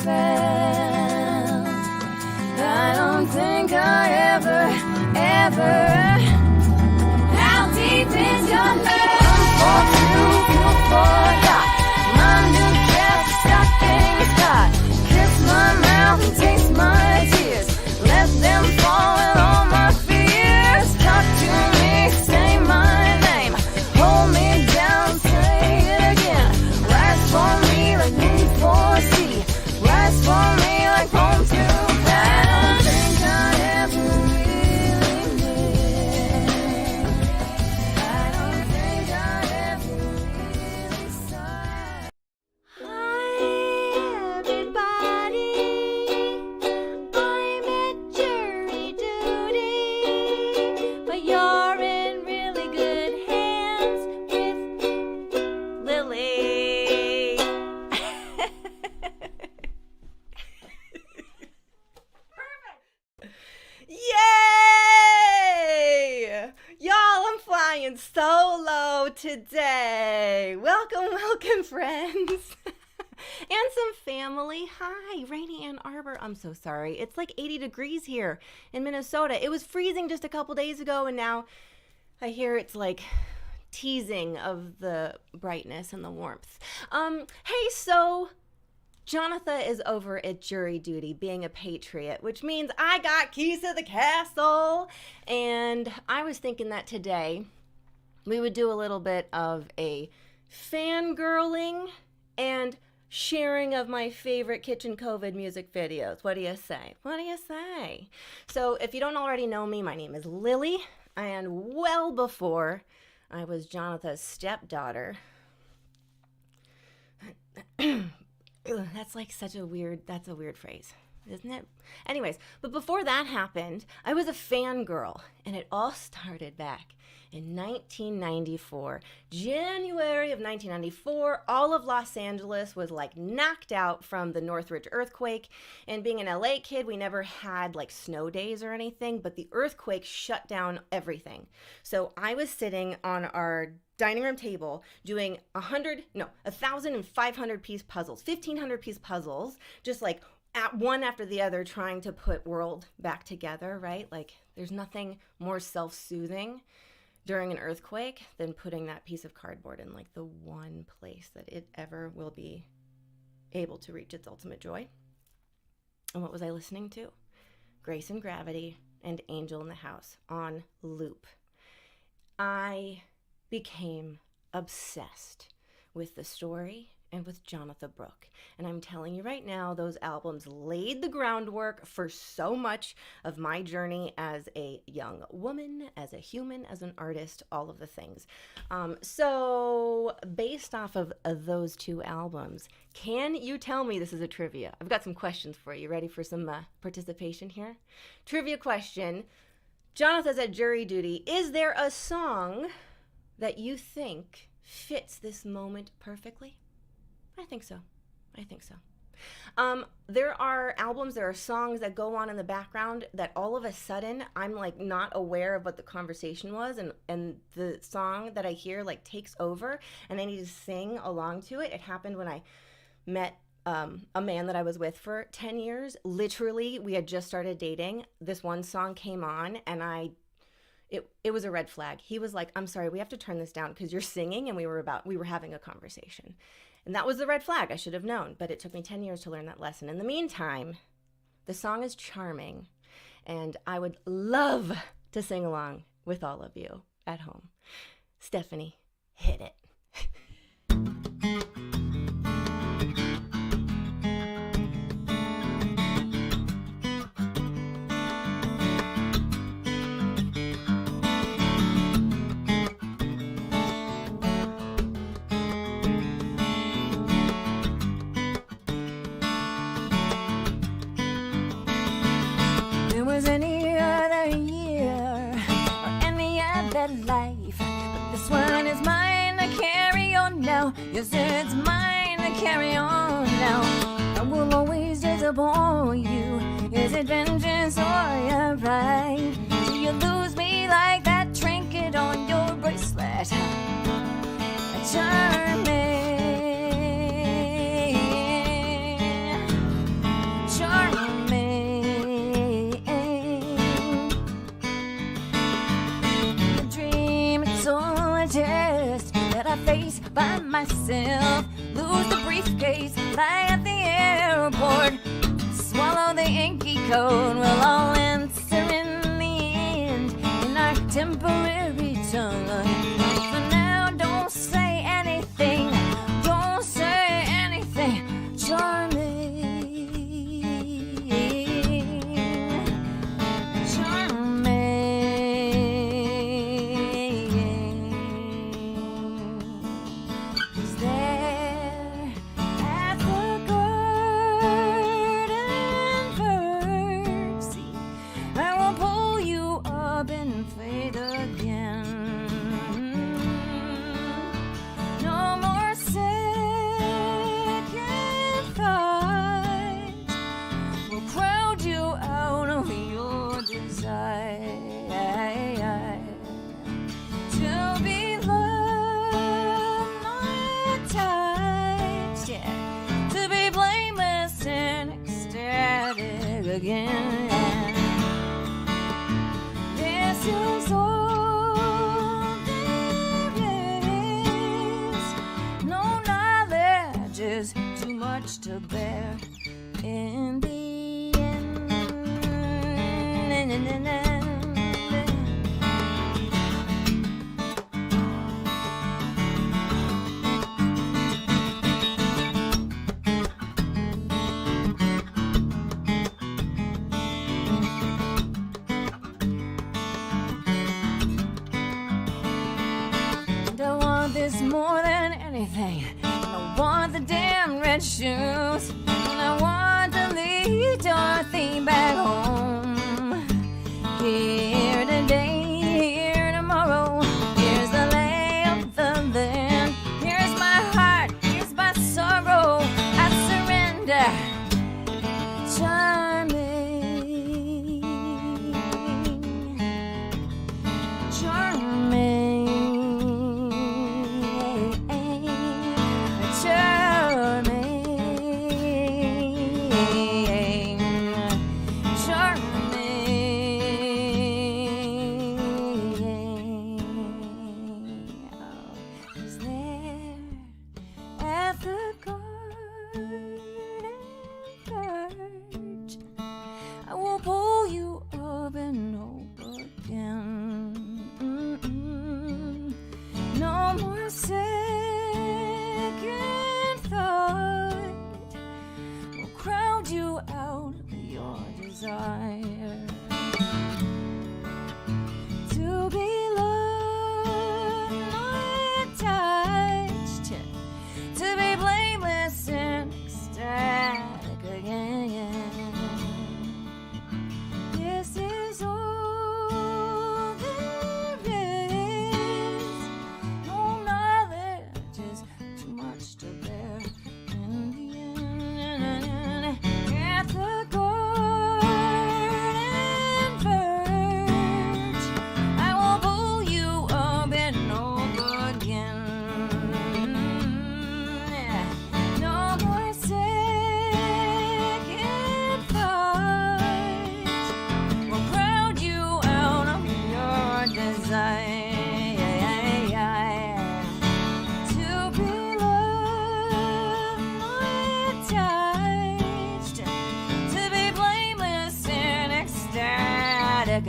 felt. I don't think I ever how deep is your love? For you forgot my new cat stocking spot. Kiss my mouth and taste my tears. Let them fall in all my fears. Talk to me, say my name. Hold me down, say it again. Rise for me like moon for sea. Rise for me like home to bed. I don't think I ever really did. I don't think I ever really saw. Hi everybody, I'm at jury duty, but you're in really good hands with Lily. Yay! Y'all, I'm flying solo today. Welcome, friends. And some family. Hi, rainy Ann Arbor. I'm so sorry. It's like 80 degrees here in Minnesota. It was freezing just a couple days ago, and now I hear it's like teasing of the brightness and the warmth. Hey, so Jonatha is over at jury duty being a patriot, which means I got keys to the castle. And I was thinking that today we would do a little bit of a fangirling and sharing of my favorite kitchen COVID music videos. What do you say? What do you say? So if you don't already know me, my name is Lily. And well before I was Jonatha's stepdaughter, that's like that's a weird phrase, isn't it? Anyways, but before that happened, I was a fangirl, and it all started back in 1994. January of 1994, all of Los Angeles was like knocked out from the Northridge earthquake, and being an LA kid, we never had like snow days or anything, but the earthquake shut down everything. So I was sitting on our dining room table doing 1,500 piece puzzles, 1,500 piece puzzles, just like at one after the other, trying to put world back together, right? Like there's nothing more self-soothing during an earthquake than putting that piece of cardboard in like the one place that it ever will be able to reach its ultimate joy. And what was I listening to? Grace and Gravity and Angel in the House on loop. I became obsessed with the story and with Jonatha Brooke. And I'm telling you right now, those albums laid the groundwork for so much of my journey as a young woman, as a human, as an artist, all of the things. So based off of those two albums, can you tell me, this is a trivia. I've got some questions for you. Ready for some participation here? Trivia question. Jonatha's at jury duty. Is there a song that you think fits this moment perfectly? I think so. There are albums, there are songs that go on in the background that all of a sudden I'm like not aware of what the conversation was, and the song that I hear like takes over and I need to sing along to it. It happened when I met a man that I was with for 10 years. Literally, we had just started dating. This one song came on and it was a red flag. He was like, I'm sorry, we have to turn this down because you're singing, and we were having a conversation. And that was the red flag. I should have known, but it took me 10 years to learn that lesson. In the meantime, the song is charming, and I would love to sing along with all of you at home. Stephanie, hit it. Any other year or any other life, but this one is mine to carry on now. Yes, it's mine to carry on now. I will always disappoint you. Is it vengeance or your pride? Do you lose me like that trinket on your bracelet? Charming. face by myself. Lose the briefcase, lie at the airport. Swallow the inky code, we'll all answer in the end in our temporary tongue. For now, don't say anything, don't say anything, charming. Again. This is all there is. No knowledge is too much to bear in the end. More than anything, I want the damn red shoes, and I want to lead Dorothy back home. Here today, here tomorrow, here's the lay of the land. Here's my heart, here's my sorrow, I surrender. Charming, charming.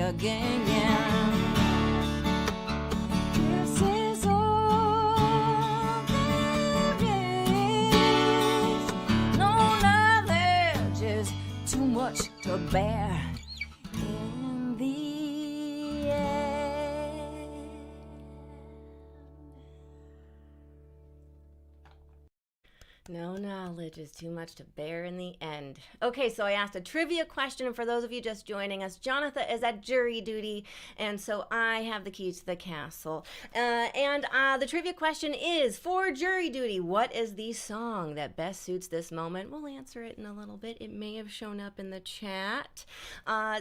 Again, this is all there is. No knowledge is too much to bear in the end. No knowledge is too much to bear in the end. Okay, so I asked a trivia question, and for those of you just joining us, Jonatha is at jury duty, and so I have the keys to the castle. The trivia question is, for jury duty, what is the song that best suits this moment? We'll answer it in a little bit. It may have shown up in the chat.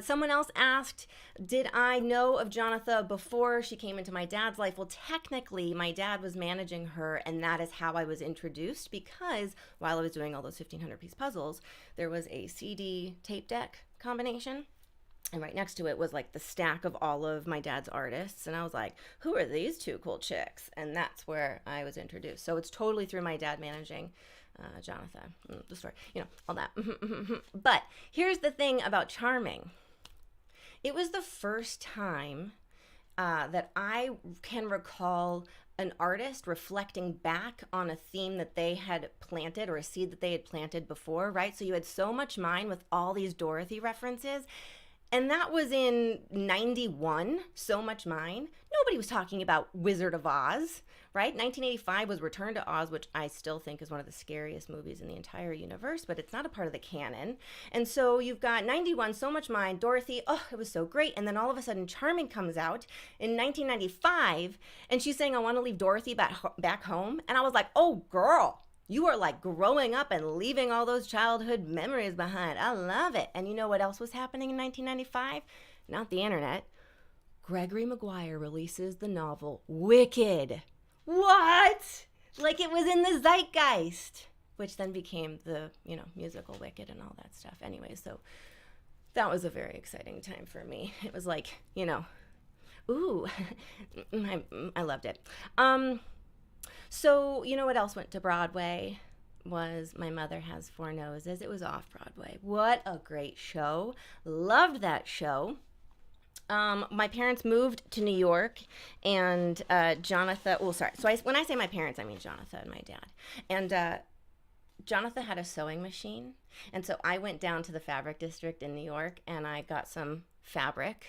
Someone else asked, did I know of Jonatha before she came into my dad's life? Well, technically, my dad was managing her, and that is how I was introduced, because while I was doing all those 1,500-piece puzzles, there was a CD tape deck combination. And right next to it was like the stack of all of my dad's artists. And I was like, who are these two cool chicks? And that's where I was introduced. So it's totally through my dad managing Jonatha, the story, all that. But here's the thing about Charming. It was the first time that I can recall an artist reflecting back on a theme that they had planted or a seed that they had planted before, right? So you had So Much Mine with all these Dorothy references. And that was in 91, So Much Mine. Nobody was talking about Wizard of Oz, right? 1985 was Return to Oz, which I still think is one of the scariest movies in the entire universe, but it's not a part of the canon. And so you've got 91, So Much Mine, Dorothy, oh, it was so great. And then all of a sudden Charming comes out in 1995, and she's saying, I want to leave Dorothy back home. And I was like, oh, girl. You are like growing up and leaving all those childhood memories behind. I love it. And you know what else was happening in 1995? Not the internet. Gregory Maguire releases the novel Wicked. What? Like it was in the zeitgeist, which then became the, musical Wicked and all that stuff. Anyway, so that was a very exciting time for me. It was like, ooh, I loved it. So, what else went to Broadway was My Mother Has Four Noses. It was off Broadway. What a great show. Loved that show. My parents moved to New York, and Jonatha, when I say my parents, I mean Jonatha and my dad. And Jonatha had a sewing machine, and so I went down to the fabric district in New York, and I got some fabric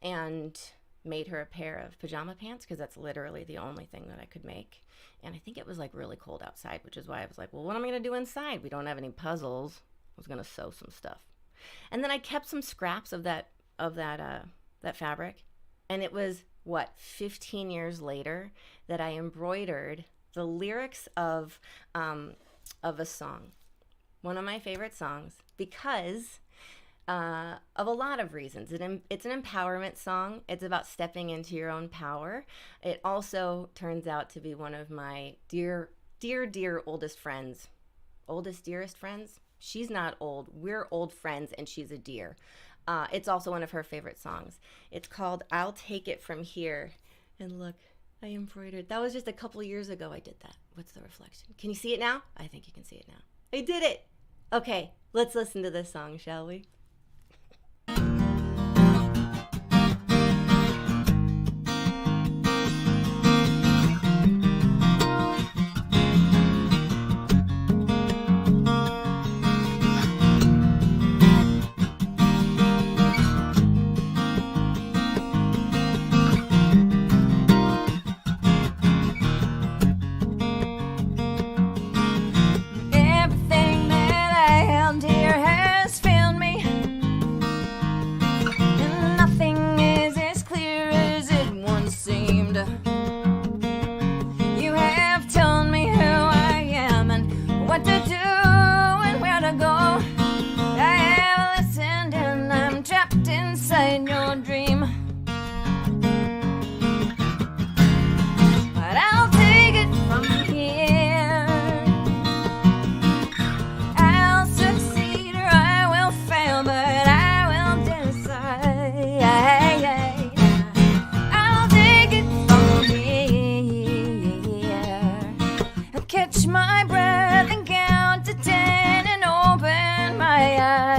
and made her a pair of pajama pants, because that's literally the only thing that I could make. And I think it was like really cold outside, which is why I was like, well, what am I going to do inside? We don't have any puzzles. I was going to sew some stuff. And then I kept some scraps of that fabric. And it was 15 years later that I embroidered the lyrics of a song. One of my favorite songs, because of a lot of reasons. It's an empowerment song. It's about stepping into your own power. It also turns out to be one of my dear oldest friends. Dearest friends? She's not old. We're old friends, and she's a dear. It's also one of her favorite songs. It's called I'll Take It From Here. And look, I embroidered. That was just a couple years ago I did that. What's the reflection? Can you see it now? I think you can see it now. I did it. Okay, let's listen to this song, shall we? Everything that I held dear has failed me. catch my breath and count to 10 and open my eyes.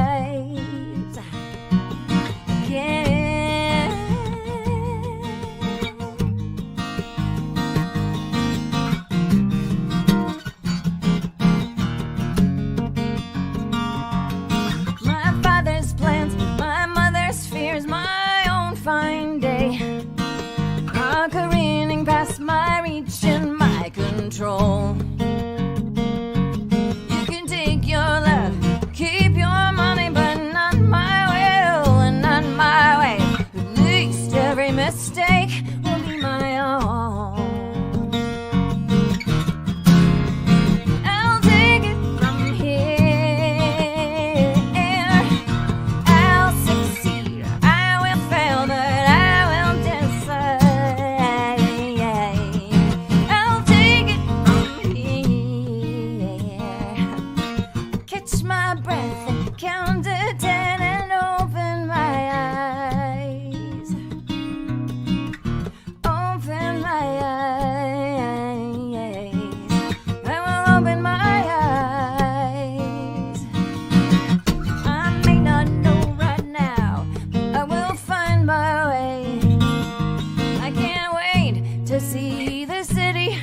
to see the city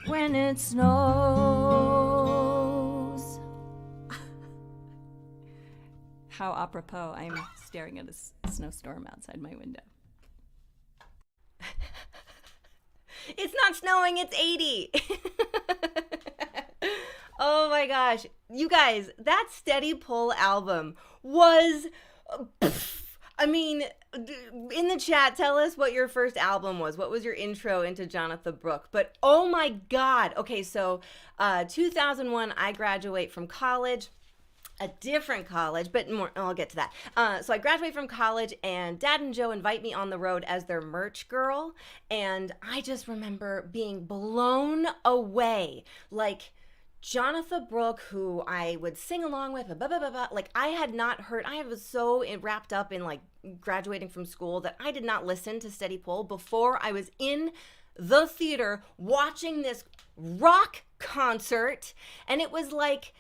when it snows. How apropos, I'm staring at a snowstorm outside my window. It's not snowing, it's 80. Oh my gosh. You guys, that Steady Pull album was, I mean, in the chat, tell us what your first album was. What was your intro into Jonatha Brooke? But oh my God. Okay, so 2001, I graduate from college. A different college, but more, I'll get to that. So I graduate from college, and Dad and Joe invite me on the road as their merch girl, and I just remember being blown away. Like, Jonatha Brooke, who I would sing along with, blah, blah, blah, blah, like I had not heard, I was so wrapped up in like graduating from school that I did not listen to Steady Pull before I was in the theater watching this rock concert, and it was like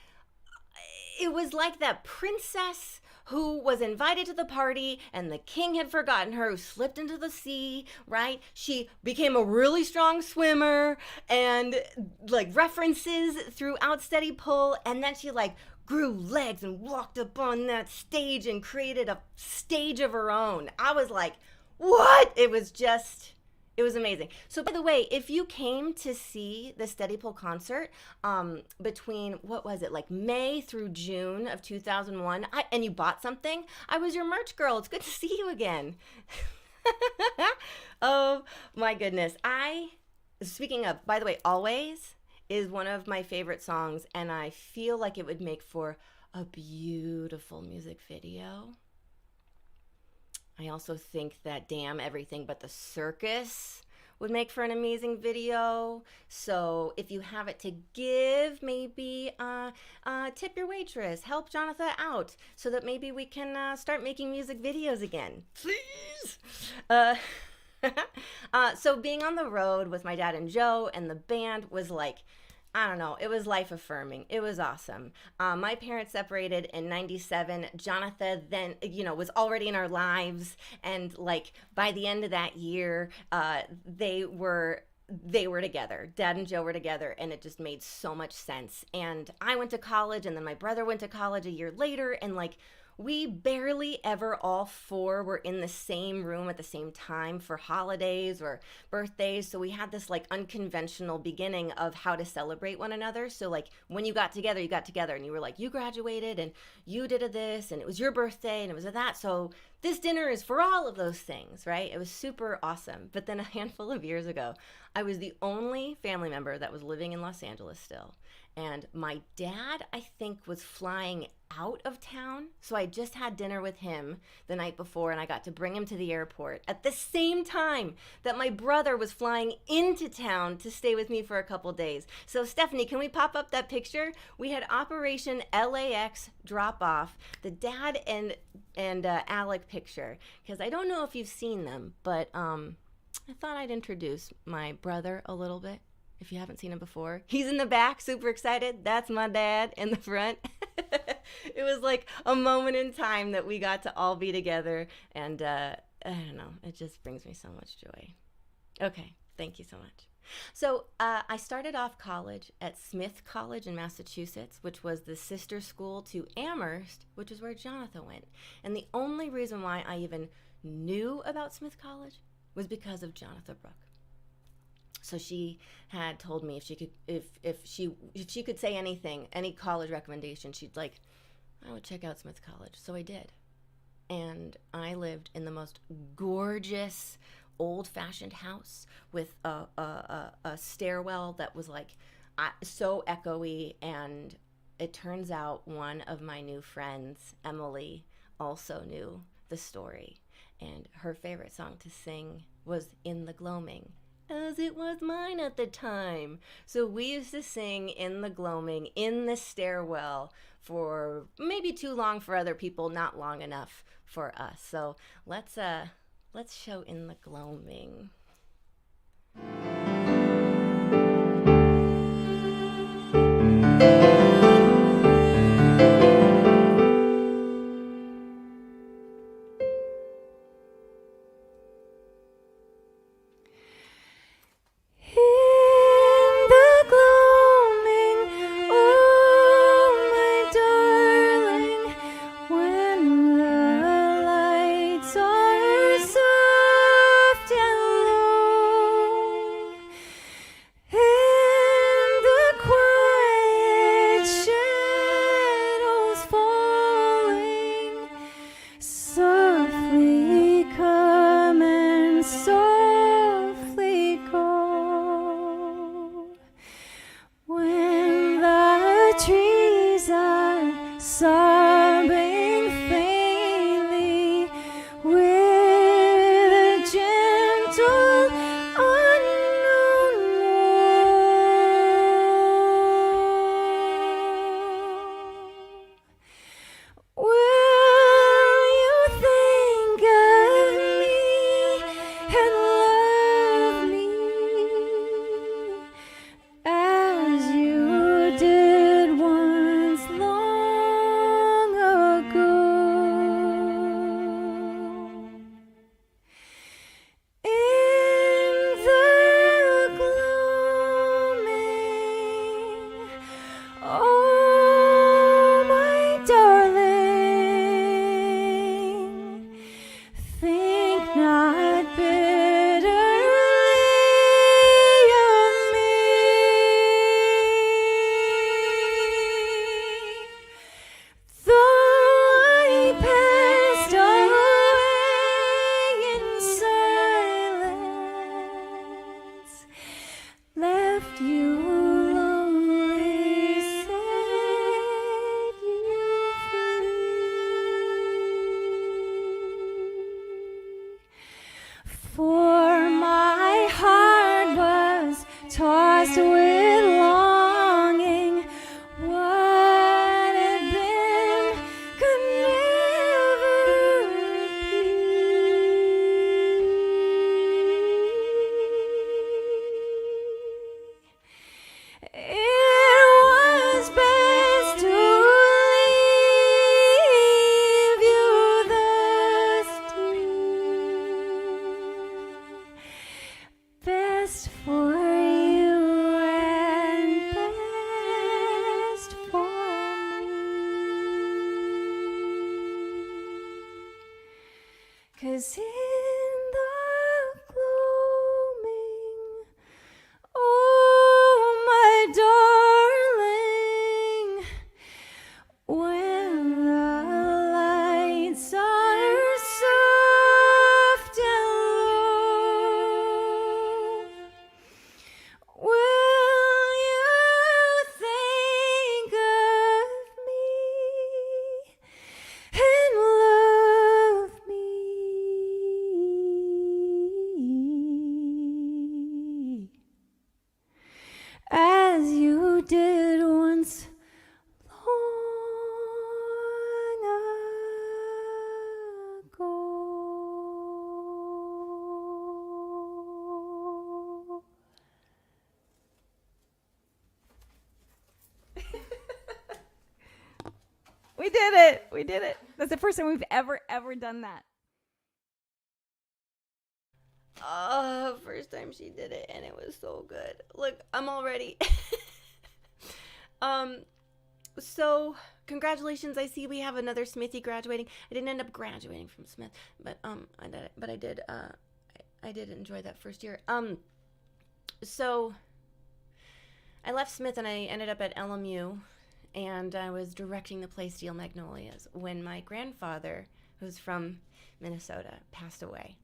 that princess who was invited to the party and the king had forgotten her, who slipped into the sea, right? She became a really strong swimmer and like references throughout Steady Pull, and then she like grew legs and walked up on that stage and created a stage of her own. I was like, what? It was amazing. So by the way, if you came to see the Steady Pull concert between, what was it, like May through June of 2001, and you bought something, I was your merch girl. It's good to see you again. Oh my goodness. Speaking of, by the way, Always is one of my favorite songs, and I feel like it would make for a beautiful music video. I also think that Damn Everything But the Circus would make for an amazing video. So if you have it to give, maybe tip your waitress, help Jonatha out so that maybe we can start making music videos again. Please! So being on the road with my dad and Joe and the band was like, I don't know, it was life affirming. It was awesome. My parents separated in 97. Jonatha then, was already in our lives. And like by the end of that year, they were together. Dad and Joe were together, and it just made so much sense. And I went to college, and then my brother went to college a year later, and like we barely ever all four were in the same room at the same time for holidays or birthdays. So we had this like unconventional beginning of how to celebrate one another. So like when you got together, and you were like, you graduated and you did this and it was your birthday and it was that. So this dinner is for all of those things, right? It was super awesome. But then a handful of years ago, I was the only family member that was living in Los Angeles still. And my dad, I think, was flying out of town. So I just had dinner with him the night before, and I got to bring him to the airport at the same time that my brother was flying into town to stay with me for a couple days. So Stephanie, can we pop up that picture? We had Operation LAX drop off, the dad and Alec picture, because I don't know if you've seen them, but I thought I'd introduce my brother a little bit. If you haven't seen him before, he's in the back, super excited. That's my dad in the front. It was like a moment in time that we got to all be together. And I don't know, it just brings me so much joy. Okay, thank you so much. So I started off college at Smith College in Massachusetts, which was the sister school to Amherst, which is where Jonatha went. And the only reason why I even knew about Smith College was because of Jonatha Brooke. So she had told me if she could say anything, any college recommendation, she'd like, I would check out Smith College. So I did. And I lived in the most gorgeous old-fashioned house with a stairwell that was like so echoey. And it turns out one of my new friends, Emily, also knew the story. And her favorite song to sing was In the Gloaming, as it was mine at the time. So we used to sing In the Gloaming in the stairwell for maybe too long for other people, not long enough for us. So let's show In the Gloaming. and love me as you did once long ago. In the gloaming, oh my darling, think not bitterly of me, though I passed away in silence, left you lonely, set you free. For my heart was tossed with longing. What had been could never be. It was best to leave you thus dear, best for you and best for me. 'Cause in the gloaming, oh my darling, when the lights are soft and low, will you think of me and love me as you did once long ago? We did it. We did it. That's the first time we've ever done that. First time she did it, and it was so good. Look, I'm already. So congratulations. I see we have another Smithy graduating. I didn't end up graduating from Smith, but I did enjoy that first year. So I left Smith and I ended up at LMU, and I was directing the play Steel Magnolias when my grandfather, who's from Minnesota, passed away.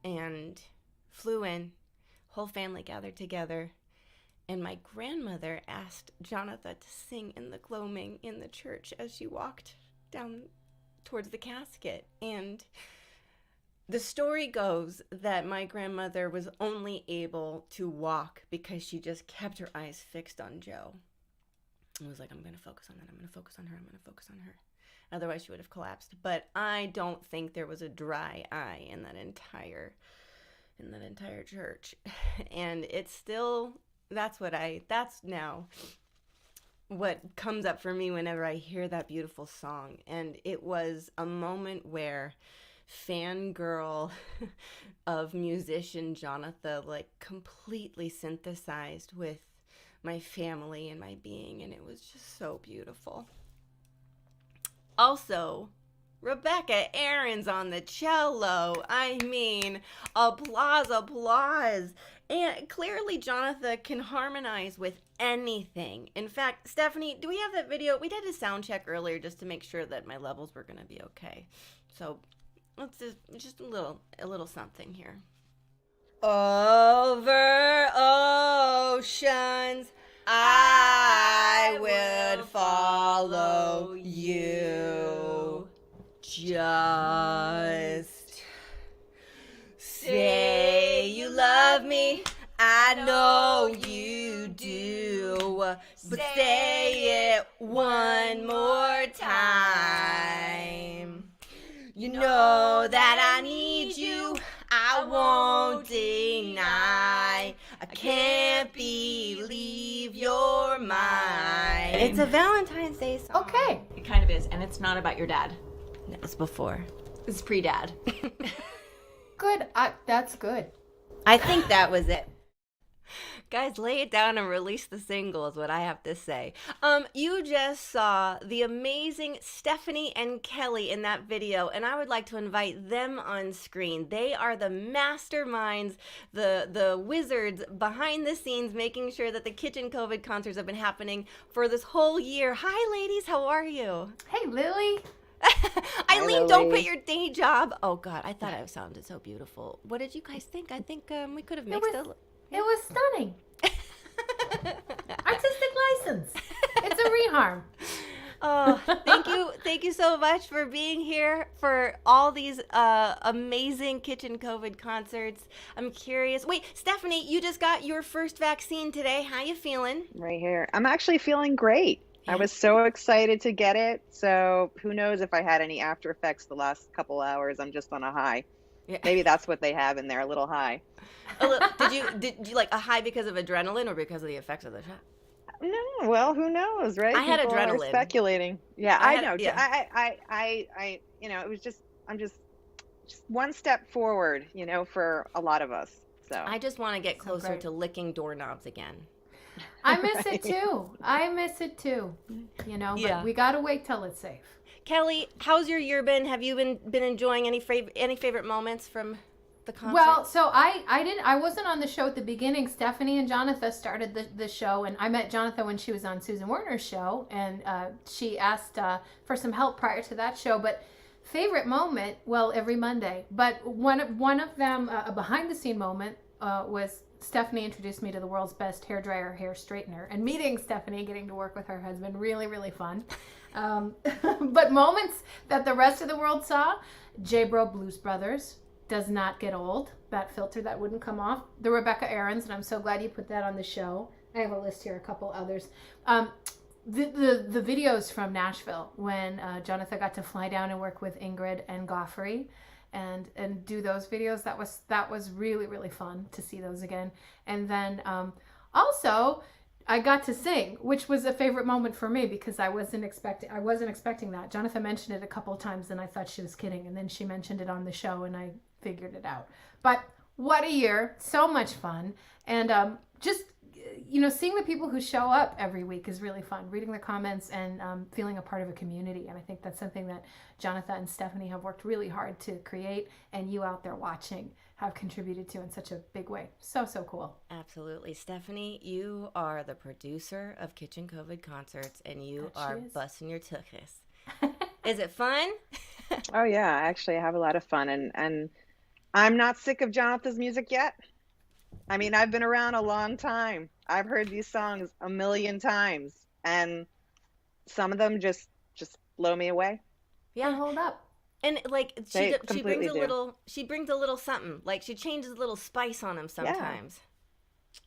And flew in, whole family gathered together, and my grandmother asked Jonatha to sing in the gloaming in the church as she walked down towards the casket. And the story goes that my grandmother was only able to walk because she just kept her eyes fixed on Joe. And was like, I'm going to focus on that, I'm going to focus on her, I'm going to focus on her. Otherwise, she would have collapsed. But I don't think there was a dry eye in that entire church. And it's still, that's now what comes up for me whenever I hear that beautiful song. And it was a moment where fangirl of musician Jonatha like completely synthesized with my family and my being, and it was just so beautiful. Also, Rebecca Aaron's on the cello. I mean, applause, applause. And clearly Jonatha can harmonize with anything. In fact, Stephanie, do we have that video? We did a sound check earlier just to make sure that my levels were going to be okay. So let's just a little something here. Over oceans, I would follow you. Just say you love me. I know you do. But say it one more time. You know that I need you. I won't deny. I can't believe you're mine. It's a Valentine's Day song. Okay. It kind of is, and it's not about your dad. That was before. It's pre-dad. Good. That's good. I think that was it. Guys, lay it down and release the single is what I have to say. You just saw the amazing Stephanie and Kelly in that video, and I would like to invite them on screen. They are the masterminds, the wizards behind the scenes, making sure that the Kitchen COVID concerts have been happening for this whole year. Hi, ladies. How are you? Hey, Lily. Eileen, don't quit your day job. Oh, God, I thought I sounded so beautiful. What did you guys think? I think we could have mixed it. It was stunning. Artistic license. It's a reharm. Oh, thank you so much for being here for all these amazing Kitchen COVID concerts. I'm curious. Wait, Stephanie, you just got your first vaccine today. How you feeling? Right here. I'm actually feeling great. I was so excited to get it. So who knows if I had any after effects the last couple hours. I'm just on a high. Yeah. Maybe that's what they have in there, a little high. Did you like a high because of adrenaline or because of the effects of the shot? No, well, who knows, right? I had People are adrenaline. speculating. Yeah, I I had- know. yeah. I it was I'm just one step forward, for a lot of us. So I just want to get So closer great. to licking doorknobs again. I miss it too. But Yeah. we gotta wait till it's safe. Kelly, how's your year been? Have you been enjoying any favorite moments from the concert? Well, so I wasn't on the show at the beginning. Stephanie and Jonatha started the show, and I met Jonatha when she was on Susan Werner's show, and she asked for some help prior to that show. But favorite moment, well, every Monday. But one of them, a behind the scene moment, was Stephanie introduced me to the world's best hairdryer, hair straightener, and meeting Stephanie, getting to work with her husband, really, really fun. But moments that the rest of the world saw, J-Bro Blues Brothers does not get old. That filter that wouldn't come off. The Rebecca Aarons, and I'm so glad you put that on the show. I have a list here, a couple others. The videos from Nashville when Jonatha got to fly down and work with Ingrid and Goffrey and do those videos. That was really, really fun to see those again. And then also I got to sing, which was a favorite moment for me because I wasn't expecting that. Jonatha mentioned it a couple of times and I thought she was kidding, and then she mentioned it on the show and I figured it out. But what a year, so much fun. And just seeing the people who show up every week is really fun. Reading the comments and feeling a part of a community. And I think that's something that Jonatha and Stephanie have worked really hard to create, and you out there watching have contributed to in such a big way. So cool. Absolutely. Stephanie, you are the producer of Kitchen COVID concerts, and you That she are is. busting your tuchus. Is it fun? Oh yeah, actually I have a lot of fun, and I'm not sick of Jonatha's music yet. I mean, I've been around a long time. I've heard these songs a million times, and some of them just blow me away. Yeah, hold up. And like They she completely brings a little something. Like she changes a little spice on them sometimes.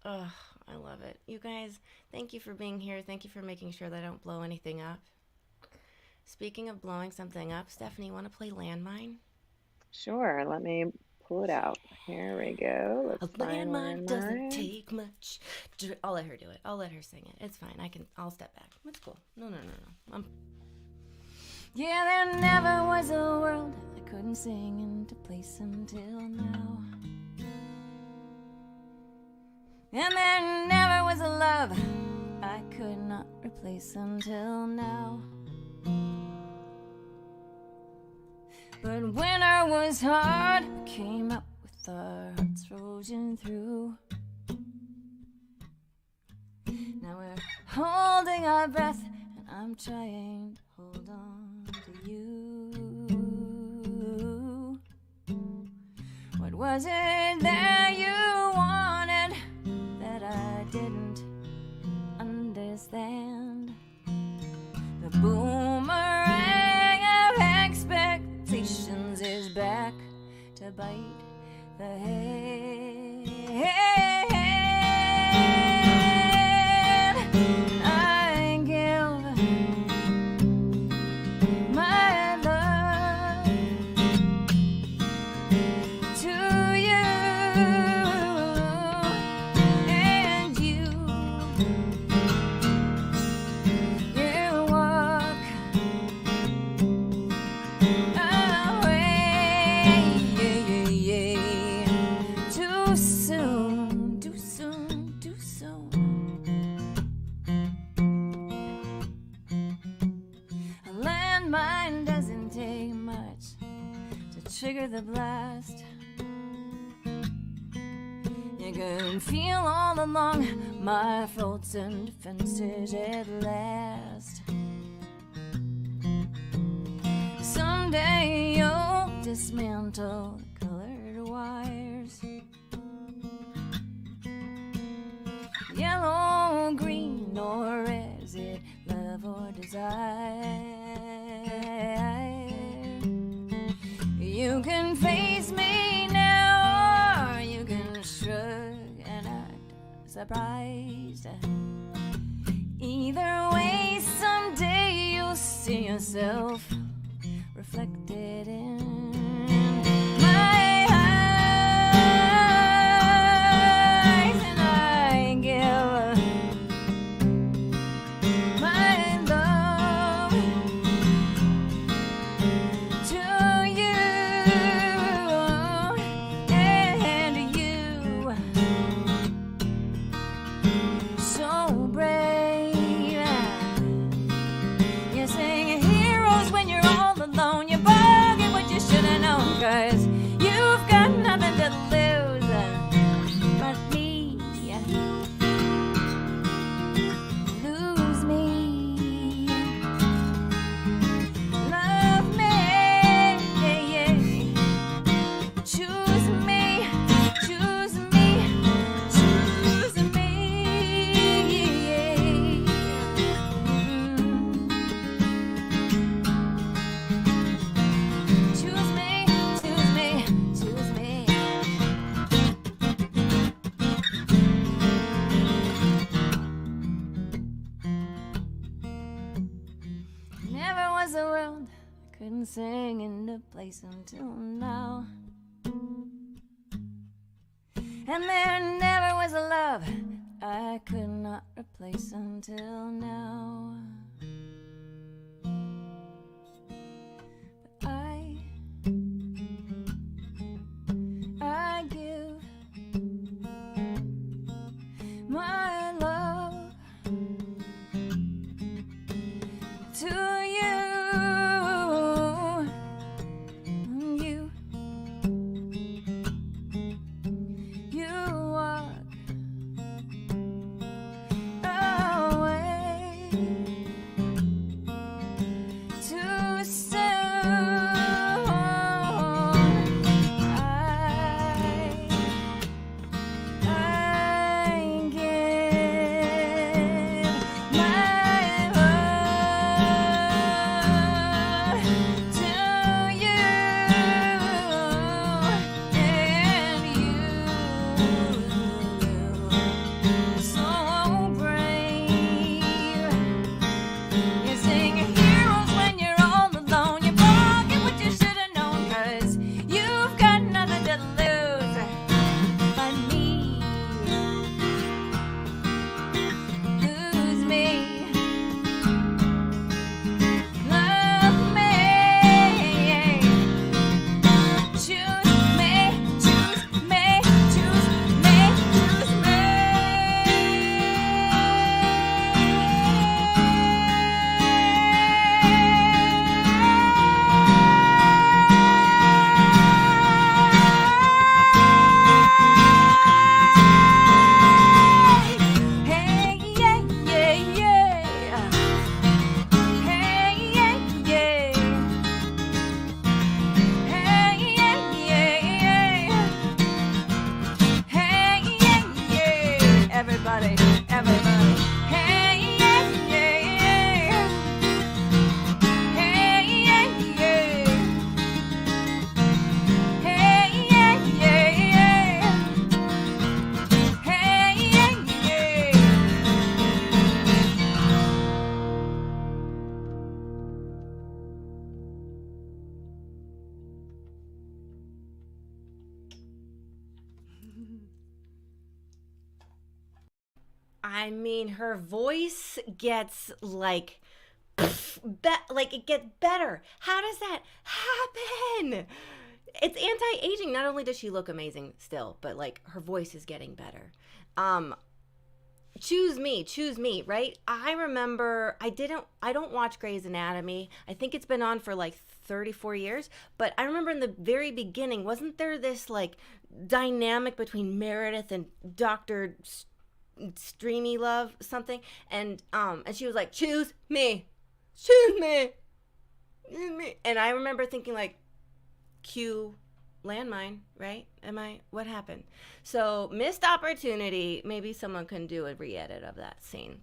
Oh, I love it. You guys, thank you for being here. Thank you for making sure that I don't blow anything up. Speaking of blowing something up, Stephanie, want to play Landmine? Sure, let me pull it out. Here we go. A Let's find landmine doesn't Landmine. take much. I'll let her do it. I'll let her sing it. It's fine. I'll step back. It's cool. No. Yeah, there never was a world I couldn't sing into place until now. And there never was a love I could not replace until now. But winter was hard, we came up with our hearts frozen through. Now we're holding our breath, and I'm trying to hold on to you. What was it that you wanted that I didn't understand? The boomerang of expectations is back to bite the head. I give my love to you. with a blast. You can feel all along my faults and defenses at last. Someday you'll dismantle the colored wires. Yellow, green, or red, is it love or desire? You can face me now, or you can shrug and act surprised. Either way, someday you'll see yourself reflected in my eyes, and I give my love to you, and you so brave. You sing heroes when you're all alone. You bargain what you should have known, 'cause you've got nothing to lose but me. Lose me. Love me. Choose me. Choose me. Choose me. Choose me, choose me, choose me. Never was a world I couldn't sing into place until now. And there never was a love I could not replace until now. But I give my love to you. You walk away too soon. I give my love to you, and you so brave. You sing heroes when you're all alone. You forget what you should have known, 'cause you've got nothing to lose but me. Lose me. Love me. Choose me. Choose me. Choose me. Choose me. Hey, yeah, yeah, yeah. Hey, yeah, yeah. Hey, yeah, yeah. Hey, yeah, yeah. Everybody, everybody. Hey, yeah, yeah. Hey, yeah, yeah. Hey, yeah, yeah. Hey, yeah, yeah. I mean, her voice gets like, like it gets better. How does that happen? It's anti-aging. Not only does she look amazing still, but like her voice is getting better. Choose me, right? I remember I don't watch Grey's Anatomy. I think it's been on for like 34 years. But I remember in the very beginning, wasn't there this like dynamic between Meredith and Dr. Streamy Love something? And she was like, choose me. And I remember thinking like, cue landmine, right? What happened? So missed opportunity. Maybe someone can do a re-edit of that scene.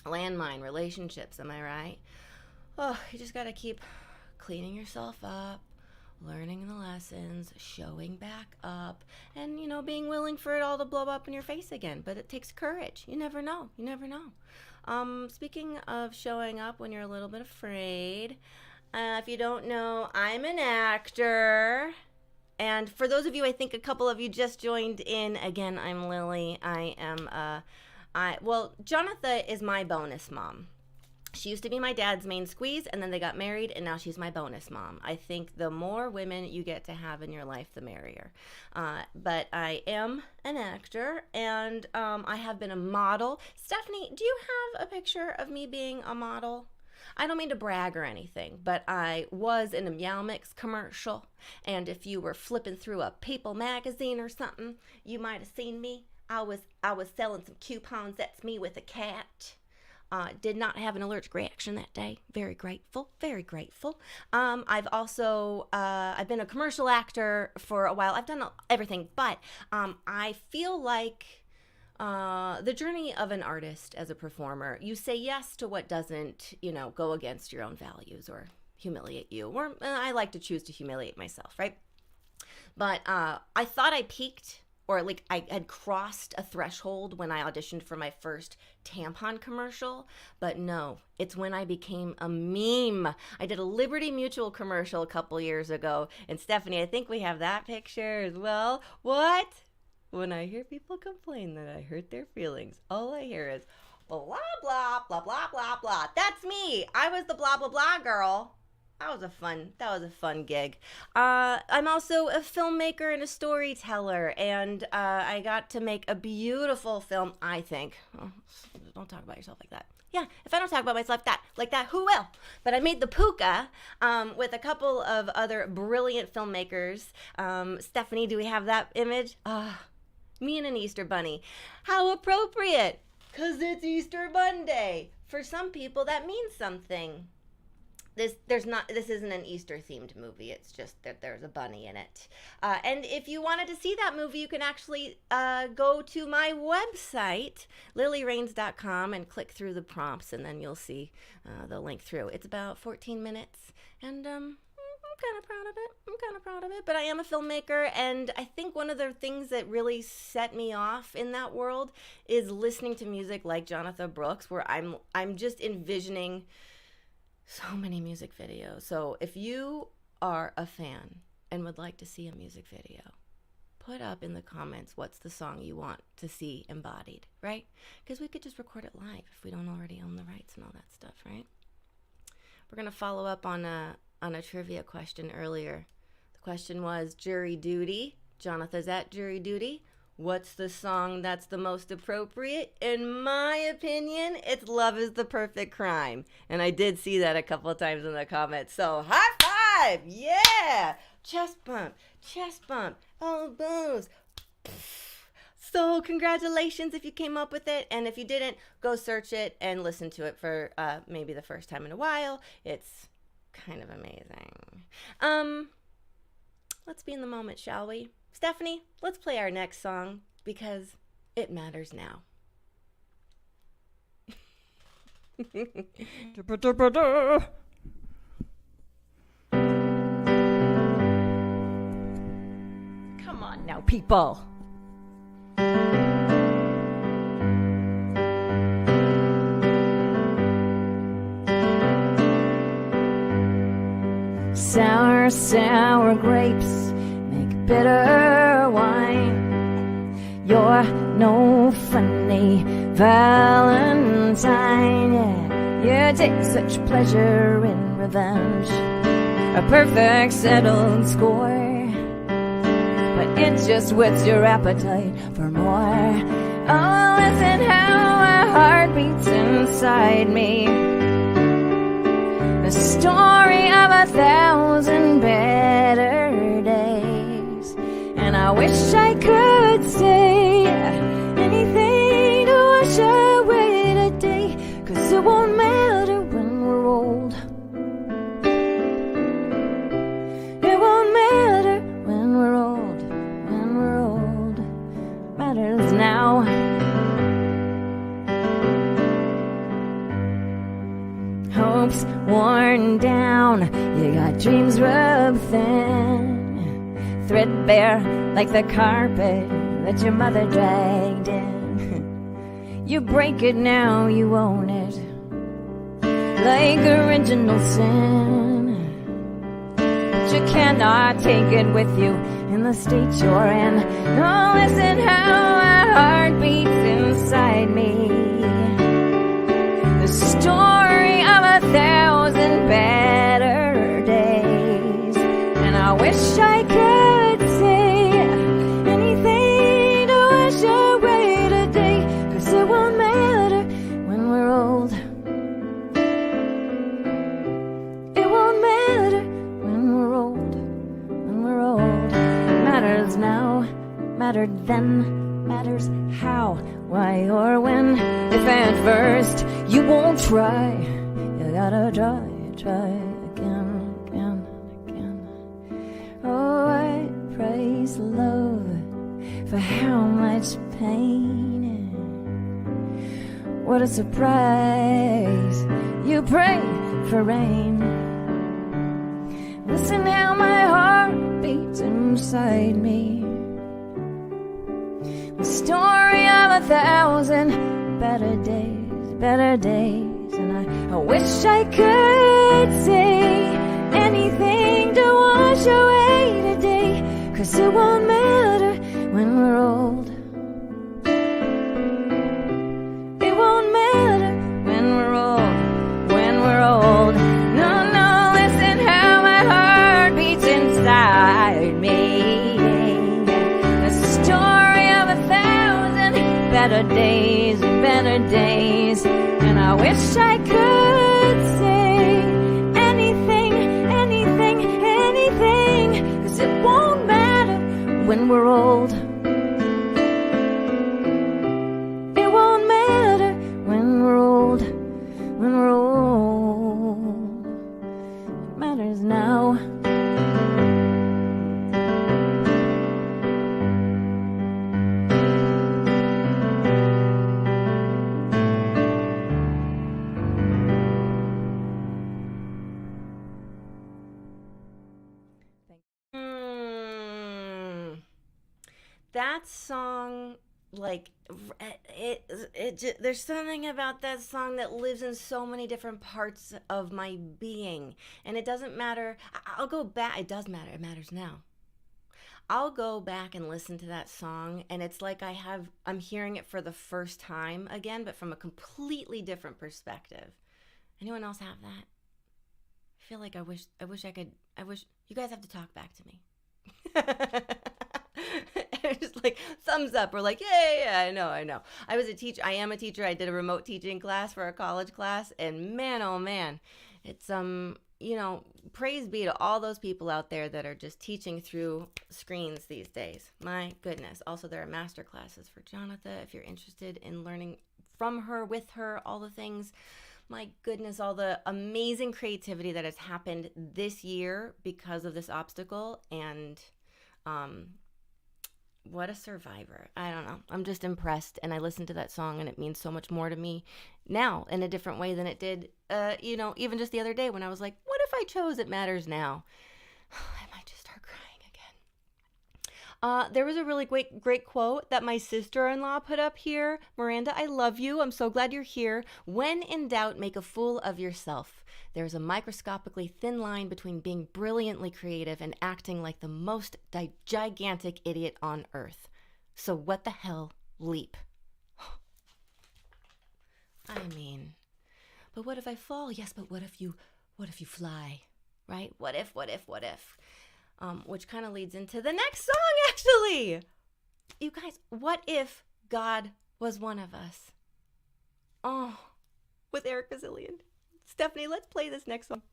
Landmine, relationships, am I right? Oh, you just got to keep cleaning yourself up, learning the lessons, showing back up, and, being willing for it all to blow up in your face again. But it takes courage. You never know. Speaking of showing up when you're a little bit afraid, if you don't know, I'm an actor. And for those of you, I think a couple of you just joined in, again, I'm Lily. I am, Jonatha is my bonus mom. She used to be my dad's main squeeze, and then they got married, and now she's my bonus mom. I think the more women you get to have in your life, the merrier. But I am an actor, and I have been a model. Stephanie, do you have a picture of me being a model? I don't mean to brag or anything, but I was in a Meow Mix commercial, and if you were flipping through a People magazine or something, you might have seen me. I was selling some coupons. That's me with a cat. Did not have an allergic reaction that day. Very grateful. I've also I've been a commercial actor for a while. I've done everything, but I feel like the journey of an artist as a performer, you say yes to what doesn't, go against your own values or humiliate you. Or I like to choose to humiliate myself, right? But I thought I peaked, or like I had crossed a threshold when I auditioned for my first tampon commercial, but no, it's when I became a meme. I did a Liberty Mutual commercial a couple years ago, and Stephanie, I think we have that picture as well. What? When I hear people complain that I hurt their feelings, all I hear is blah, blah, blah, blah, blah, blah. That's me. I was the blah, blah, blah girl. That was a fun gig. I'm also a filmmaker and a storyteller, and I got to make a beautiful film, I think. Oh, don't talk about yourself like that. Yeah, if I don't talk about myself like that, who will? But I made The Puka with a couple of other brilliant filmmakers. Stephanie, do we have that image? Me and an Easter bunny. How appropriate, because it's Easter Monday. For some people, that means something. This isn't an Easter-themed movie. It's just that there's a bunny in it. And if you wanted to see that movie, you can actually go to my website, lilyrains.com, and click through the prompts, and then you'll see the link through. It's about 14 minutes, and I'm kind of proud of it. But I am a filmmaker, and I think one of the things that really set me off in that world is listening to music like Jonatha Brooke's, where I'm just envisioning so many music videos. So if you are a fan and would like to see a music video, put up in the comments what's the song you want to see embodied, right? Because we could just record it live if we don't already own the rights and all that stuff, right? We're going to follow up on a trivia question earlier. The question was jury duty. Jonatha's at jury duty. What's the song that's the most appropriate? In my opinion, it's Love is the Perfect Crime. And I did see that a couple of times in the comments. So high five! Yeah! Chest bump, elbows. So congratulations if you came up with it. And if you didn't, go search it and listen to it for maybe the first time in a while. It's kind of amazing. Let's be in the moment, shall we? Stephanie, let's play our next song because it matters now. Come on now, people. Sour, sour grapes make bitter wine. You're no funny Valentine. Yeah, you take such pleasure in revenge, a perfect settled score. But it just whets your appetite for more. Oh, listen how my heart beats inside me. the story of 1,000 better days. And I wish I could say anything to wash away today, 'cause it won't matter when we're old. It won't matter when we're old. When we're old, matters now. Hope's worn down, you got dreams rubbed thin, threadbare like the carpet that your mother dragged in. You break it now, you own it, like original sin. But you cannot take it with you in the state you're in. Oh, listen how my heart beats inside me. The story of 1,000 better days. And I wish I could say anything to wash away today, 'cause it won't matter when we're old. It won't matter when we're old. When we're old, matters now, mattered then, matters how, why, or when. If at first you won't try, you gotta try again, again, again. Oh, I praise love for how much pain. What a surprise, you pray for rain. Listen how my heart beats inside me. The story of 1,000 better days, and I wish I could say anything to wash away today, 'cause it won't matter when we're old. It won't matter when we're old, when we're old. No, no, listen how my heart beats inside me. The story of 1,000 better days, and I wish I could say anything, anything, anything, 'cause it won't matter when we're old. It won't matter when we're old, when we're old. It matters now. That song, like, there's something about that song that lives in so many different parts of my being. And it doesn't matter. I'll go back. It does matter. It matters now. I'll go back and listen to that song, and it's like I'm hearing it for the first time again, but from a completely different perspective. Anyone else have that? I feel like I wish you guys have to talk back to me. Just like thumbs up or like, yeah, I know. I am a teacher. I did a remote teaching class for a college class, and man, oh man, it's praise be to all those people out there that are just teaching through screens these days. My goodness. Also, there are master classes for Jonatha if you're interested in learning from her, with her, all the things. My goodness, all the amazing creativity that has happened this year because of this obstacle, and what a survivor. I don't know. I'm just impressed, and I listened to that song, and it means so much more to me now in a different way than it did, even just the other day when I was like, what if I chose It Matters Now? I might just start crying again. There was a really great quote that my sister-in-law put up here. Miranda, I love you. I'm so glad you're here. When in doubt, make a fool of yourself. There's a microscopically thin line between being brilliantly creative and acting like the most gigantic idiot on earth. So what the hell, leap. I mean, but what if I fall? Yes, but what if you fly, right? What if? Which kind of leads into the next song, actually. You guys, what if God was one of us? Oh, with Eric Bazillion. Stephanie, let's play this next song.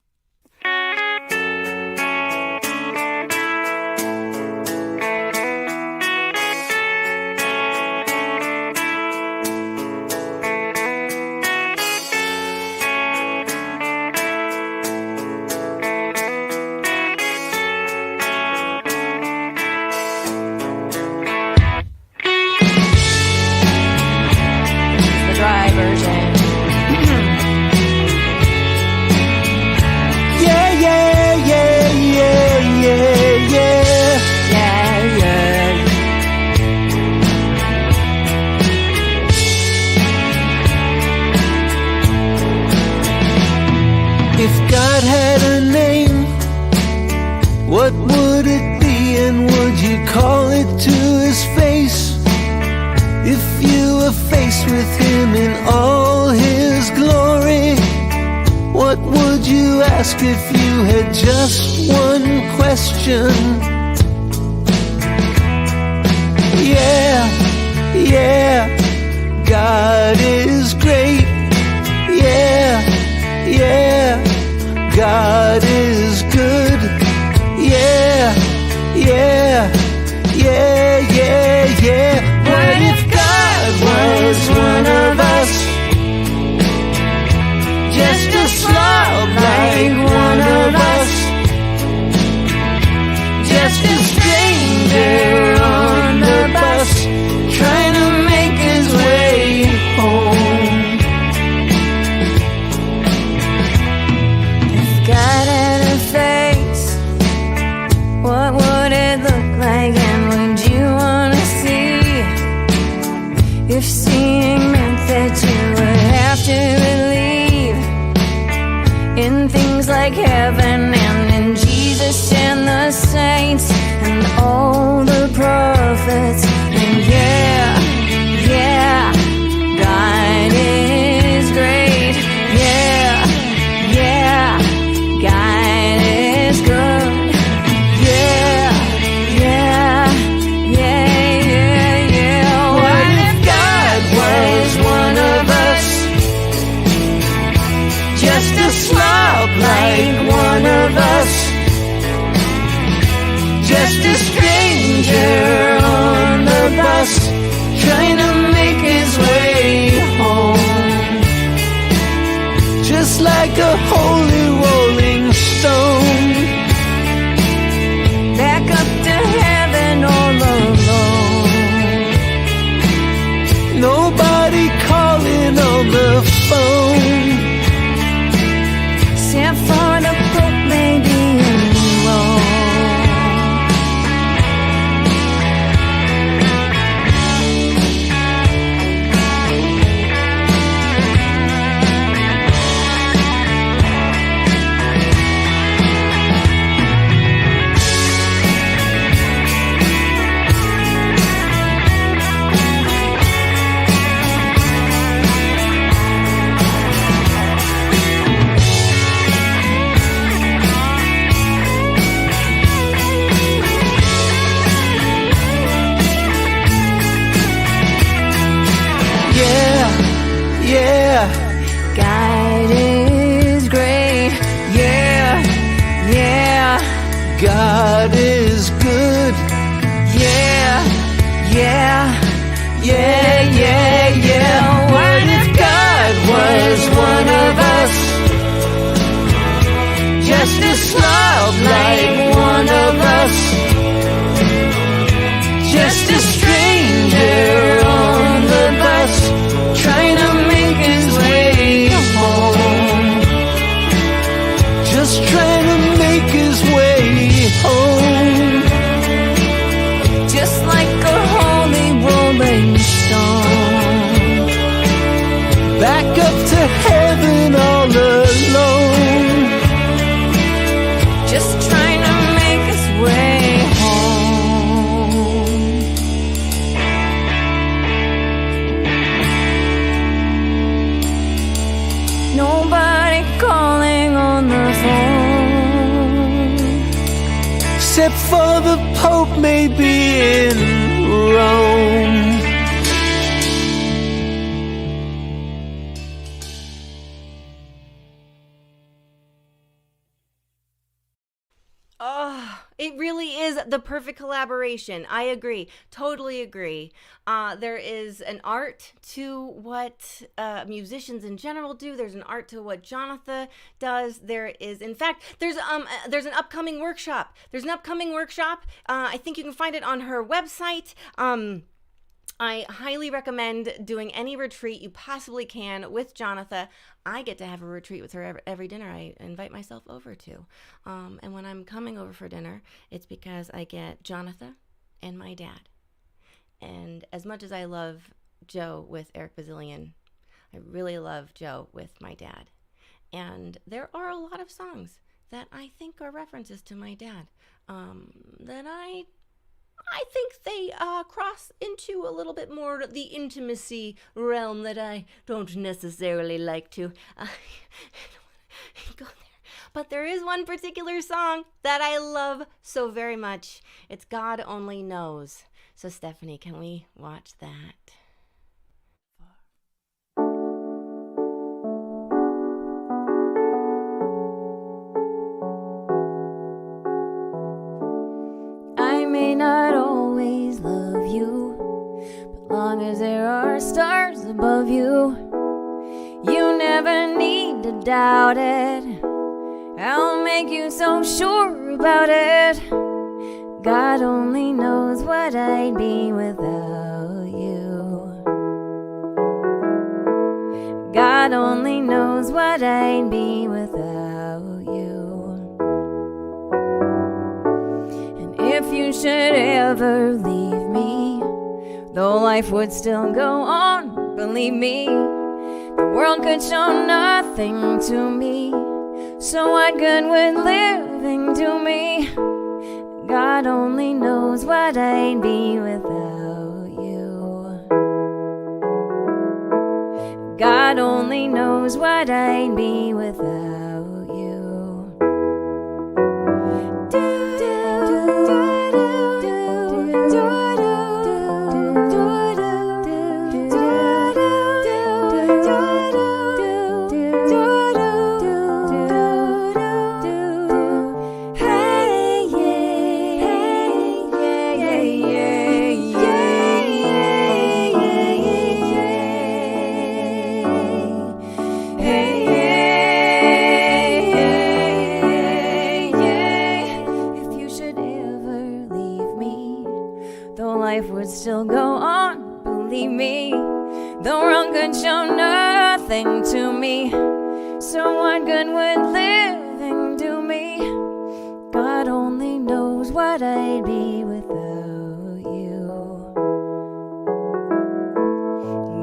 The dry version. Yeah, yeah, yeah, yeah, yeah, yeah. Yeah, yeah. If God had a name, what would it be, and would you call it to his face? If you were faced with him in all his glory, what would you ask if you had just one question? Yeah, yeah, God is great. Yeah, yeah, God is good. Yeah, yeah, yeah, yeah, yeah. What if God was one of us? Just a slob like one of us. Just a stranger on the bus, trying to make his way home. If God had a face, what would it look like, and would you want to see? If seeing meant that you would have to believe in things like heaven and in Jesus and the saints and all the prophets, and yeah, yeah, God is great. Yeah, yeah, God is good. Yeah, yeah, yeah, yeah, yeah. What if God was one of us? Just a slob like one of us. Just a stranger on the bus, trying to make his way home. Just like a holy rolling stone, Back up to heaven all alone. nobody calling on the phone. Except for the Pope, maybe in Rome. Yeah, yeah, God is great. Yeah, yeah, God is good. yeah, yeah, Yeah, yeah, yeah. What if God was one of us? Just a slob like one of us. Just a stranger on the bus, trying to make his way home. Just trying to make his way home. just like a holy rolling stone. Back up to heaven all alone. Just trying to make his way home. Nobody calling on the phone. Except for the Pope, maybe in Rome. the perfect collaboration. I agree. Totally agree. There is an art to what musicians in general do. There's an art to what Jonatha does. There is, in fact, there's an upcoming workshop. I think you can find it on her website. I highly recommend doing any retreat you possibly can with Jonatha. I get to have a retreat with her every dinner I invite myself over to. And when I'm coming over for dinner, it's because I get Jonatha and my dad. And as much as I love Joe with Eric Bazillion, I really love Joe with my dad. And there are a lot of songs that I think are references to my dad that I think they cross into a little bit more the intimacy realm that I don't necessarily like to go there. But there is one particular song that I love so very much. It's God Only Knows. So Stephanie, can we watch that? I may not always love you, but long as there are stars above you, you never need to doubt it. I'll make you so sure about it. God only knows what I'd be without you. God only knows what I'd be without you. And if you should ever leave me, though life would still go on, believe me, the world could show nothing to me. So what good would living do me? God only knows what I'd be without you. God only knows what I'd be without you. Still go on, believe me, the world could show nothing to me. So what good would living do me? God only knows what I'd be without you.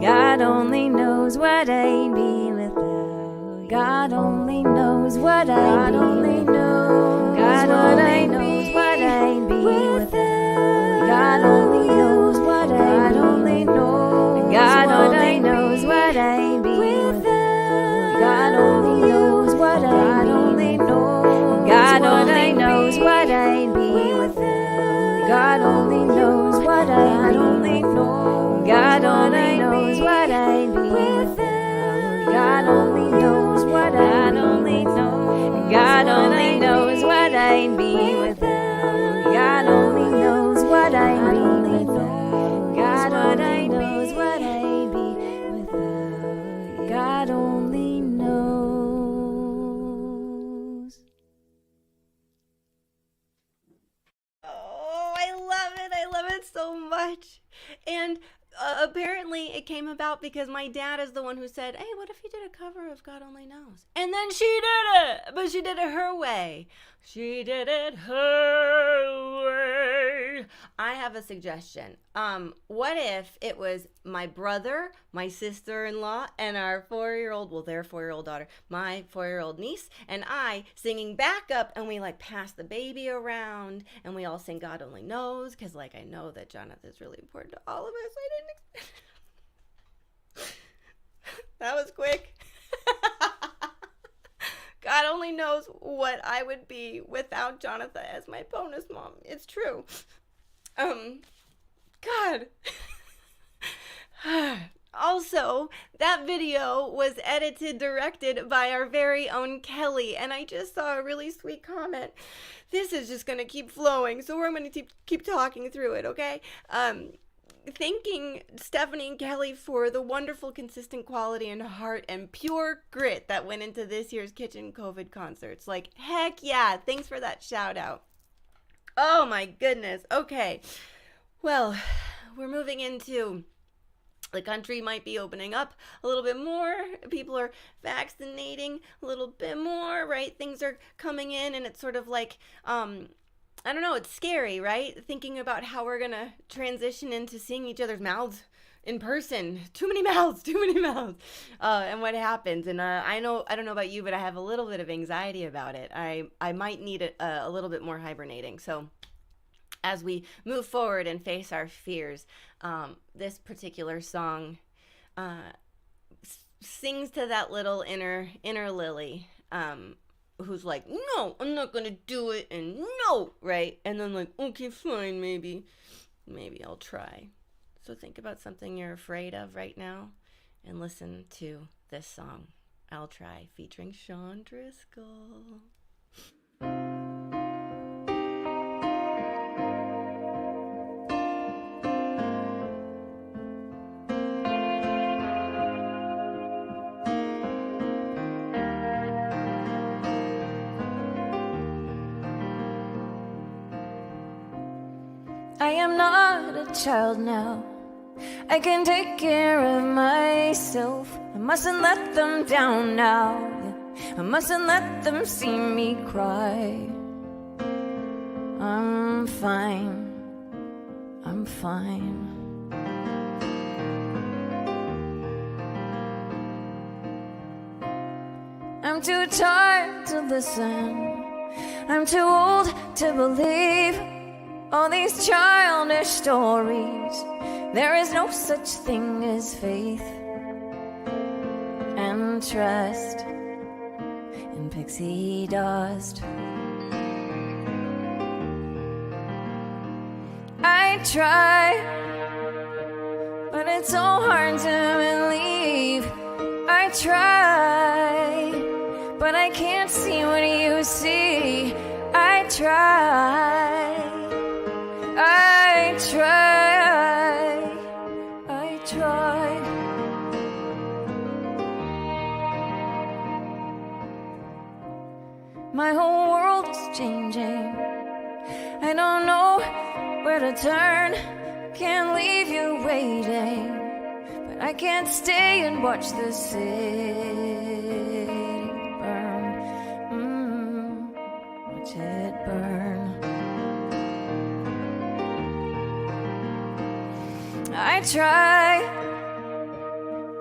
God only knows what I'd be without you. God only knows what I'd be without. God only knows what I'd be without. God only knows what I'd only knows. God only knows what I'd be without. God only knows what I'd only knows. God only knows what I'd be without. God only knows what I'd only knows. God only knows what I'd be without. God only knows what I'd only knows. God only knows what I'd be without. God only knows what I'd be without. God only knows what I'd be without. God only knows. Oh, I love it so much. And apparently it came about because my dad is the one who said, hey, what if you did a cover of God Only Knows? And then she did it, but she did it her way. She did it her way. I have a suggestion. What if it was my brother, my sister-in-law, and our 4-year-old, well, their 4-year-old daughter, my 4-year-old niece, and I singing backup, and we like pass the baby around, and we all sing God Only Knows, because like I know that Jonatha is really important to all of us. I didn't expect that was quick. God only knows what I would be without Jonatha as my bonus mom. It's true. God. Also, that video was edited, directed by our very own Kelly, and I just saw a really sweet comment. This is just going to keep flowing, so we're going to keep talking through it, okay? Thanking Stephanie and Kelly for the wonderful, consistent quality and heart and pure grit that went into this year's Kitchen COVID concerts. Like, heck yeah, thanks for that shout out. Oh my goodness. Okay. Well, we're moving into the country might be opening up a little bit more. People are vaccinating a little bit more, right? Things are coming in, and it's sort of like, I don't know, it's scary, right? Thinking about how we're going to transition into seeing each other's mouths in person. Too many mouths. And what happens. And I don't know about you, but I have a little bit of anxiety about it. I might need a little bit more hibernating. So as we move forward and face our fears, this particular song sings to that little inner Lily, who's like, no, I'm not gonna do it, and no, right? And then like, okay, fine, maybe I'll try. So think about something you're afraid of right now and listen to this song, I'll Try, featuring Sean Driscoll. I am not a child now. I can take care of myself. I mustn't let them down now. I mustn't let them see me cry. I'm fine. I'm fine. I'm too tired to listen. I'm too old to believe all these childish stories. There is no such thing as faith and trust in pixie dust. I try, but it's so hard to believe. I try, but I can't see what you see. I try. I try, I try. My whole world is changing. I don't know where to turn. Can't leave you waiting, but I can't stay and watch the city burn. Watch it burn. I try,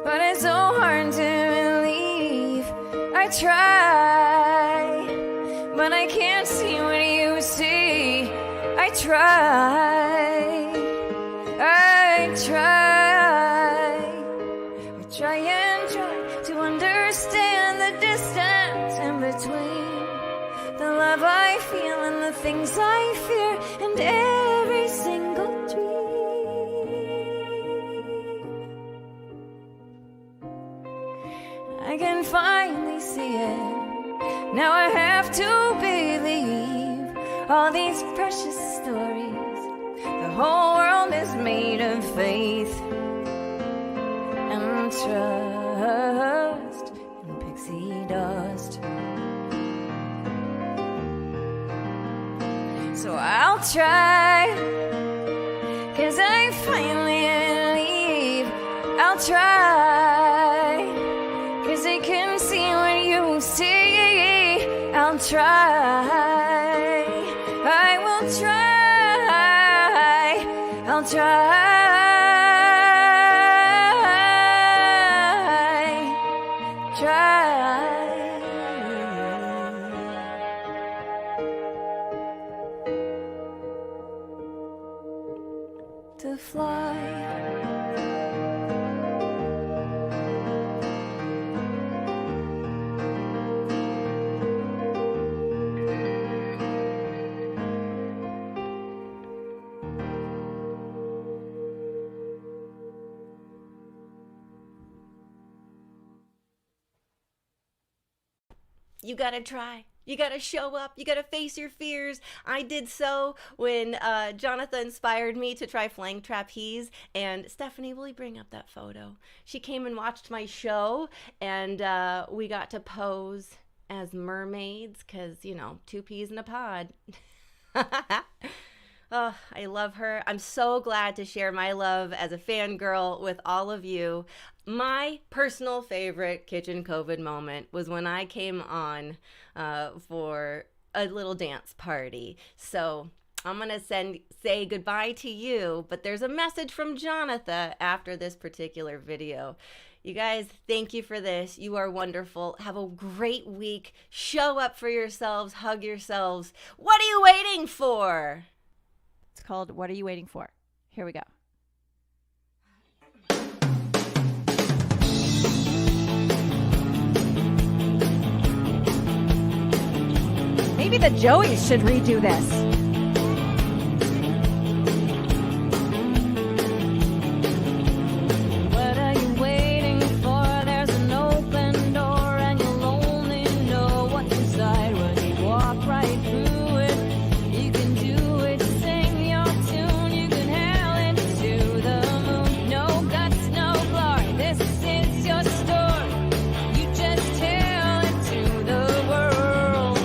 but it's so hard to believe. I try, but I can't see what you see. I try, I try, I try and try to understand the distance in between the love I feel and the things I fear, and every single dream. I can finally see it. Now I have to believe all these precious stories. The whole world is made of faith and trust in pixie dust. So I'll try, 'cause I finally believe. I'll try, 'cause I can see what you see. I'll try, I will try, I'll try. To fly. You gotta try. You gotta show up. You gotta face your fears. I did so when Jonatha inspired me to try flying trapeze. And Stephanie, will you bring up that photo? She came and watched my show, and we got to pose as mermaids because, you know, 2 peas in a pod. Oh, I love her. I'm so glad to share my love as a fangirl with all of you. My personal favorite kitchen COVID moment was when I came on for a little dance party. So I'm going to say goodbye to you, but there's a message from Jonatha after this particular video. You guys, thank you for this. You are wonderful. Have a great week. Show up for yourselves. Hug yourselves. What are you waiting for? It's called What Are You Waiting For? Here we go. Maybe the Joeys should redo this. What are you waiting for? There's an open door and you'll only know what's inside when you walk right through it. You can do it, sing your tune, you can hail it to the moon. No guts, no glory, this is your story. You just tell it to the world.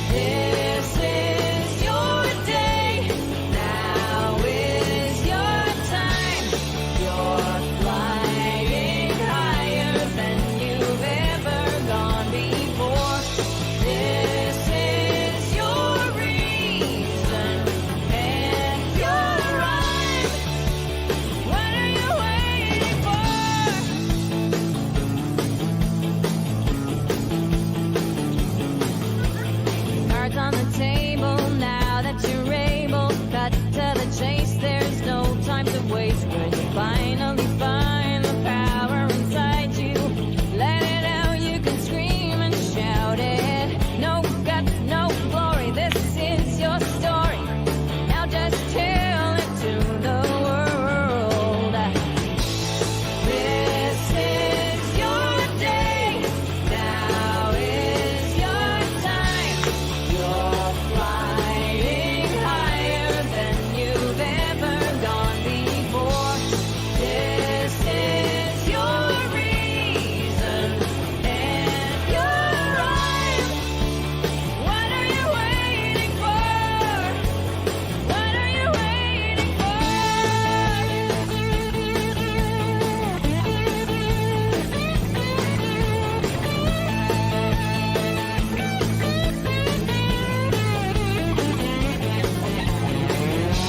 This is your day, now is your time. You're flying higher than you've ever gone before. This is your reason and your rhyme. What are you waiting for? Cards on the table now that you're able. Cut to the chase, there's no time to waste. When you finally find the power inside you, let it out, you can scream and shout it. No guts, no glory, this is your story. Now just tell it to the world. This is your day, now is your time. You're flying higher than you've ever gone before. This is your reason and your rhyme. What are you waiting for? What are you waiting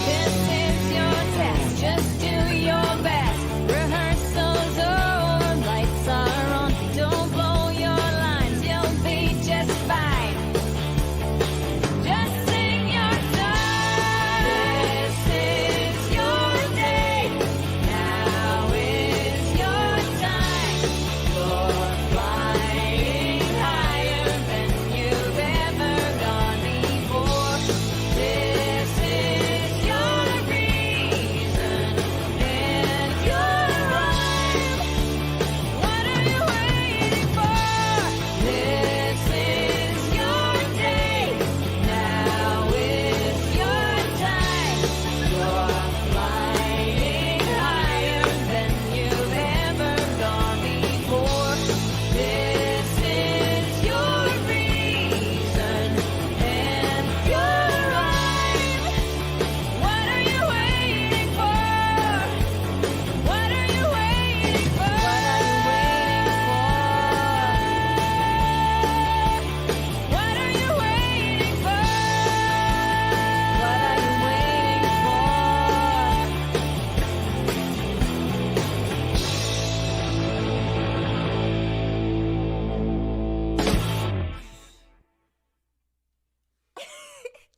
This is your test, just do your best. Rehearsal's over, lights are on. Don't blow your lines, you'll be just fine. Just sing your song. This is your day, now is your time. You're flying higher than you've ever gone before. This is your reason and your rhyme. What are you waiting for? This is your day, now is your time. You're flying higher than you've ever gone before. This is your reason and your rhyme. What are you waiting for? What are you waiting for? What are you waiting for? What are you waiting for?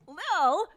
Lil,